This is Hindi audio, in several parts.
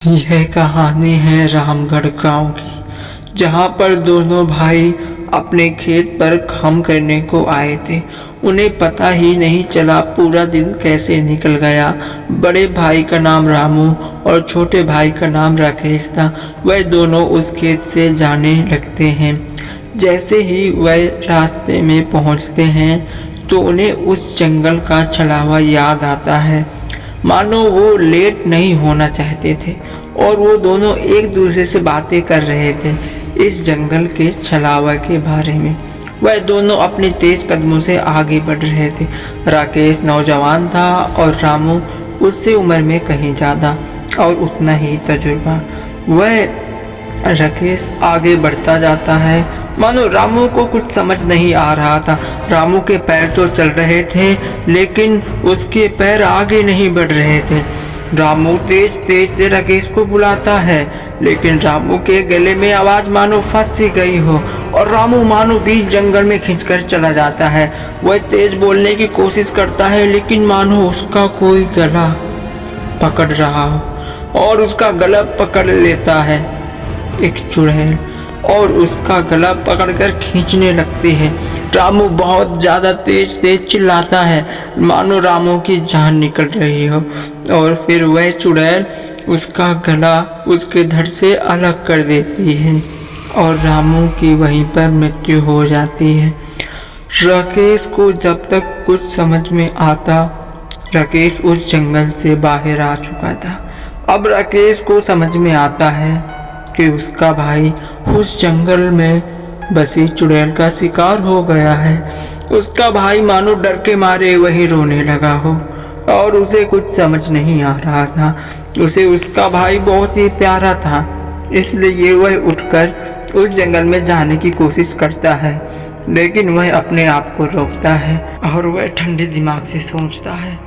यह कहानी है रामगढ़ गांव की, जहां पर दोनों भाई अपने खेत पर काम करने को आए थे। उन्हें पता ही नहीं चला पूरा दिन कैसे निकल गया। बड़े भाई का नाम रामू और छोटे भाई का नाम राकेश था। वह दोनों उस खेत से जाने लगते हैं। जैसे ही वह रास्ते में पहुंचते हैं तो उन्हें उस जंगल का छलावा याद आता है। मानो वो लेट नहीं होना चाहते थे और वो दोनों एक दूसरे से बातें कर रहे थे इस जंगल के छलावा के बारे में। वह दोनों अपने तेज कदमों से आगे बढ़ रहे थे। राकेश नौजवान था और रामू उससे उम्र में कहीं ज़्यादा और उतना ही तजुर्बा। वह राकेश आगे बढ़ता जाता है, मानो रामू को कुछ समझ नहीं आ रहा था। रामू के पैर तो चल रहे थे लेकिन उसके पैर आगे नहीं बढ़ रहे थे। रामू तेज तेज से राकेश को बुलाता है लेकिन रामू के गले में आवाज मानो फंस सी गई हो और रामू मानो बीच जंगल में खिंचकर चला जाता है। वह तेज बोलने की कोशिश करता है लेकिन मानो उसका कोई गला पकड़ रहा हो और उसका गला पकड़ लेता है एक चुड़ैल और उसका गला पकड़कर खींचने लगती है। रामू बहुत ज़्यादा तेज तेज चिल्लाता है मानो रामू की जान निकल रही हो और फिर वह चुड़ैल उसका गला उसके धड़ से अलग कर देती है और रामू की वहीं पर मृत्यु हो जाती है। राकेश को जब तक कुछ समझ में आता, राकेश उस जंगल से बाहर आ चुका था। अब राकेश को समझ में आता है कि उसका भाई उस जंगल में बसी चुड़ैल का शिकार हो गया है। उसका भाई मानो डर के मारे वहीं रोने लगा हो और उसे कुछ समझ नहीं आ रहा था। उसे उसका भाई बहुत ही प्यारा था, इसलिए वह उठकर उस जंगल में जाने की कोशिश करता है लेकिन वह अपने आप को रोकता है और वह ठंडे दिमाग से सोचता है।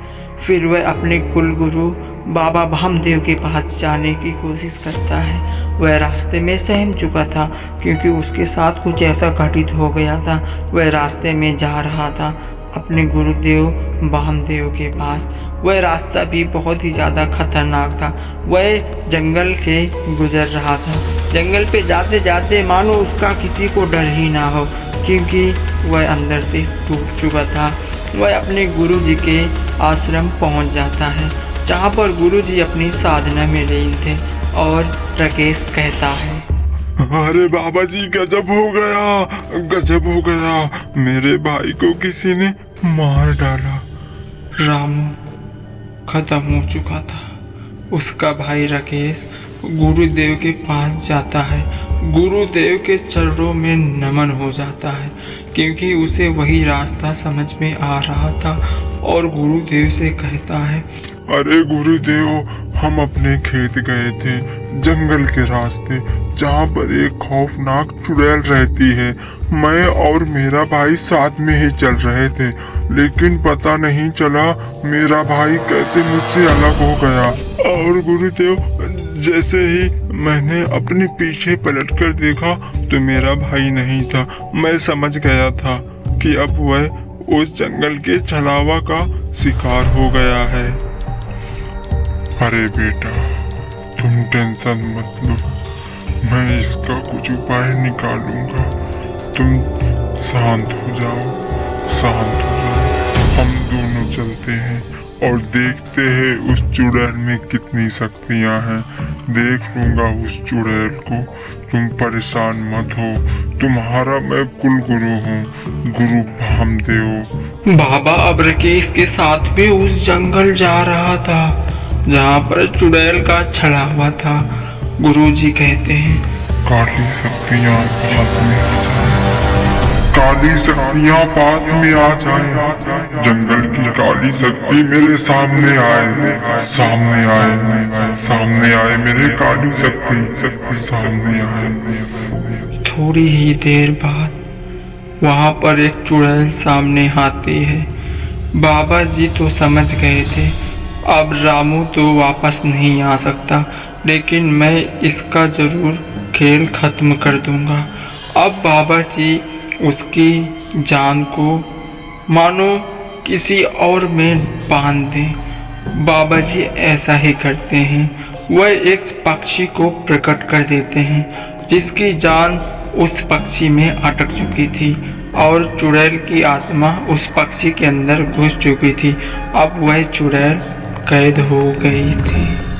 फिर वह अपने कुल गुरु बाबा भामदेव के पास जाने की कोशिश करता है। वह रास्ते में सहम चुका था क्योंकि उसके साथ कुछ ऐसा घटित हो गया था। वह रास्ते में जा रहा था अपने गुरुदेव भामदेव के पास। वह रास्ता भी बहुत ही ज़्यादा खतरनाक था। वह जंगल के गुजर रहा था। जंगल पे जाते जाते मानो उसका किसी को डर ही ना हो क्योंकि वह अंदर से टूट चुका था। वह अपने गुरुजी के आश्रम पहुंच जाता है जहां पर गुरुजी अपनी साधना में लीन थे और राकेश कहता है, अरे बाबा जी गजब हो गया, गजब हो गया। मेरे भाई को किसी ने मार डाला। रामू खत्म हो चुका था। उसका भाई राकेश गुरुदेव के पास जाता है। गुरुदेव के चरणों में नमन हो जाता है क्योंकि उसे वही रास्ता समझ में आ रहा था और गुरुदेव से कहता है, अरे गुरुदेव, हम अपने खेत गए थे जंगल के रास्ते जहाँ पर एक खौफनाक चुड़ैल रहती है। मैं और मेरा भाई साथ में ही चल रहे थे लेकिन पता नहीं चला मेरा भाई कैसे मुझसे अलग हो गया। और गुरुदेव, जैसे ही मैंने अपने पीछे पलटकर देखा तो मेरा भाई नहीं था। मैं समझ गया था कि अब वह उस जंगल के छलावा का शिकार हो गया है। अरे बेटा, तुम टेंशन मत लो, मैं इसका कुछ उपाय निकालूंगा। तुम शांत हो जाओ, शांत हो जाओ। हम दोनों चलते हैं और देखते हैं उस चुड़ैल में कितनी शक्तियां हैं। देख लूंगा उस चुड़ैल को, तुम परेशान मत हो। तुम्हारा मैं कुल गुरु हूँ, गुरु भामदेव। बाबा अब राकेश के साथ भी उस जंगल जा रहा था जहाँ पर चुड़ैल का छलावा था। गुरुजी कहते हैं, काली शक्तियाँ पास में आ जाए, काली शक्तियाँ पास में आ जाए। जंगल की काली शक्ति मेरे सामने आए, सामने आए, सामने आए। मेरे काली शक्ति सामने आए। थोड़ी ही देर बाद वहाँ पर एक चुड़ैल सामने आती है। बाबा जी तो समझ गए थे अब रामू तो वापस नहीं आ सकता, लेकिन मैं इसका ज़रूर खेल ख़त्म कर दूंगा। अब बाबा जी उसकी जान को मानो किसी और में बांध दें। बाबा जी ऐसा ही करते हैं वह एक पक्षी को प्रकट कर देते हैं जिसकी जान उस पक्षी में अटक चुकी थी और चुड़ैल की आत्मा उस पक्षी के अंदर घुस चुकी थी। अब वह चुड़ैल कैद हो गई थी।